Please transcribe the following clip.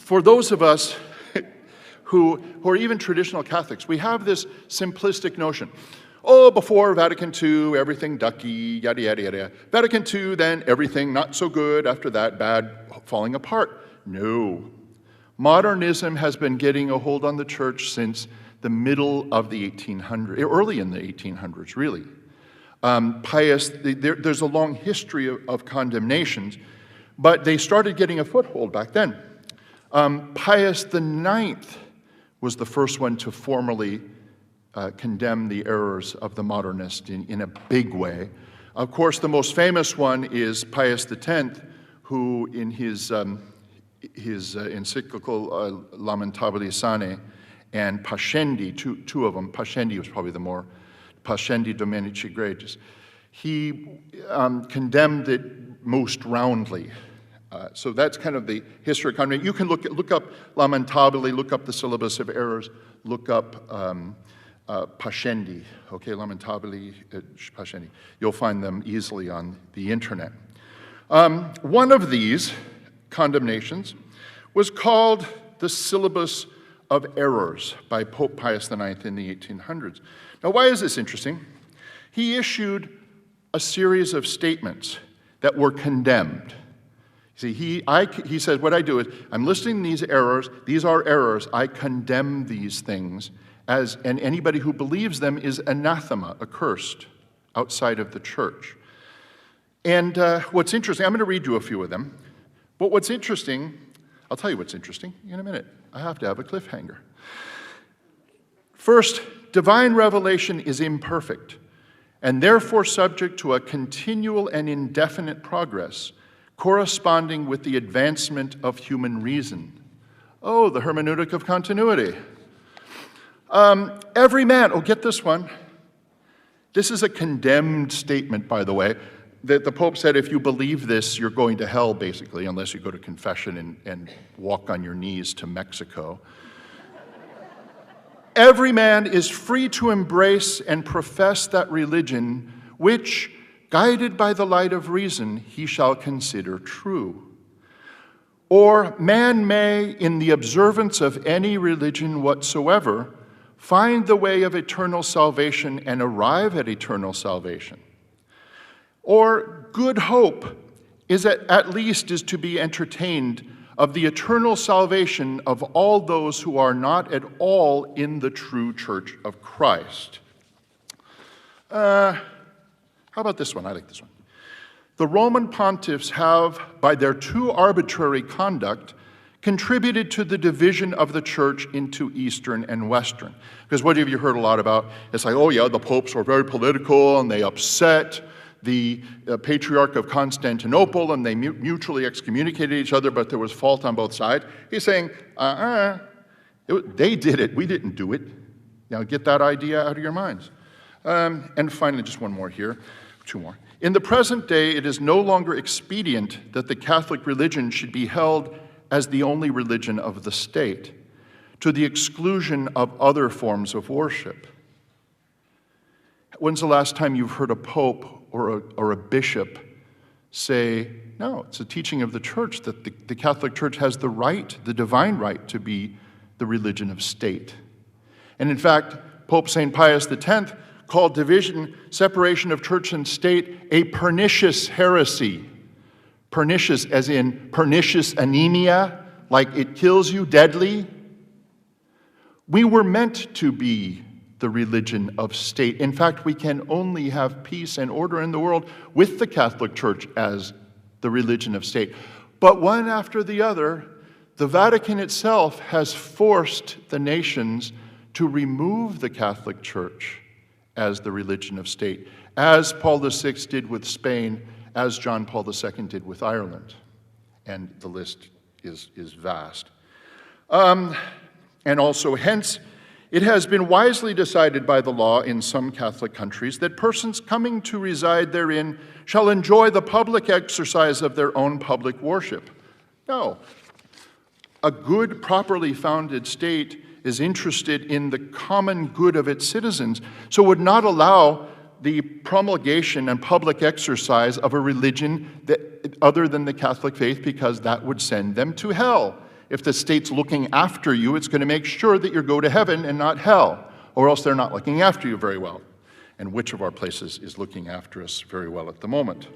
for those of us who are even traditional Catholics, we have this simplistic notion. Oh, before Vatican II, everything ducky, yada, yada, yada. Vatican II, then everything not so good. After that, bad, falling apart. No. Modernism has been getting a hold on the church since the middle of the 1800s, early in the 1800s, really. Pius, there's a long history of condemnations, but they started getting a foothold back then. Pius IX was the first one to formally condemn the errors of the Modernists in a big way. Of course, the most famous one is Pius X, who in his encyclical Lamentabili Sane and Pascendi, two of them, Pascendi was probably the more, Pascendi Dominici Gregis, he condemned it most roundly. So that's kind of the history of condemnation. You can look up Lamentabili, look up the Syllabus of Errors, look up Pascendi, okay, Lamentabili, Pascendi. You'll find them easily on the internet. One of these condemnations was called the Syllabus of Errors by Pope Pius IX in the 1800s. Now, why is this interesting? He issued a series of statements that were condemned. See, he says, what I do is, I'm listing these errors, these are errors, I condemn these things, and anybody who believes them is anathema, accursed, outside of the church. And what's interesting, I'm going to read you a few of them, but what's interesting, I'll tell you what's interesting in a minute. I have to have a cliffhanger. First, divine revelation is imperfect, and therefore subject to a continual and indefinite progress, corresponding with the advancement of human reason. Oh, the Hermeneutic of Continuity. Every man, oh, get this one. This is a condemned statement, by the way, that the Pope said if you believe this, you're going to hell, basically, unless you go to confession and walk on your knees to Mexico. Every man is free to embrace and profess that religion which, guided by the light of reason, he shall consider true. Or man may, in the observance of any religion whatsoever, find the way of eternal salvation and arrive at eternal salvation. Or good hope is at least is to be entertained of the eternal salvation of all those who are not at all in the true church of Christ. How about this one? I like this one. The Roman pontiffs have, by their too arbitrary conduct, contributed to the division of the church into Eastern and Western. Because what have you heard a lot about? It's like, oh yeah, the popes were very political and they upset the Patriarch of Constantinople and they mutually excommunicated each other, but there was fault on both sides. He's saying, they did it, we didn't do it. Now get that idea out of your minds. And finally, just one more here, two more. In the present day, it is no longer expedient that the Catholic religion should be held as the only religion of the state, to the exclusion of other forms of worship. When's the last time you've heard a pope or a bishop say, no, it's a teaching of the church that the Catholic Church has the right, the divine right, to be the religion of state. And in fact, Pope St. Pius X called division, separation of church and state, a pernicious heresy. Pernicious as in pernicious anemia, like it kills you, deadly. We were meant to be the religion of state. In fact, we can only have peace and order in the world with the Catholic Church as the religion of state. But one after the other, the Vatican itself has forced the nations to remove the Catholic Church as the religion of state, as Paul VI did with Spain, as John Paul II did with Ireland. And the list is vast. And also, hence, it has been wisely decided by the law in some Catholic countries that persons coming to reside therein shall enjoy the public exercise of their own public worship. No. A good, properly founded state is interested in the common good of its citizens, so would not allow the promulgation and public exercise of a religion that, other than the Catholic faith, because that would send them to hell. If the state's looking after you, it's going to make sure that you go to heaven and not hell, or else they're not looking after you very well. And which of our places is looking after us very well at the moment?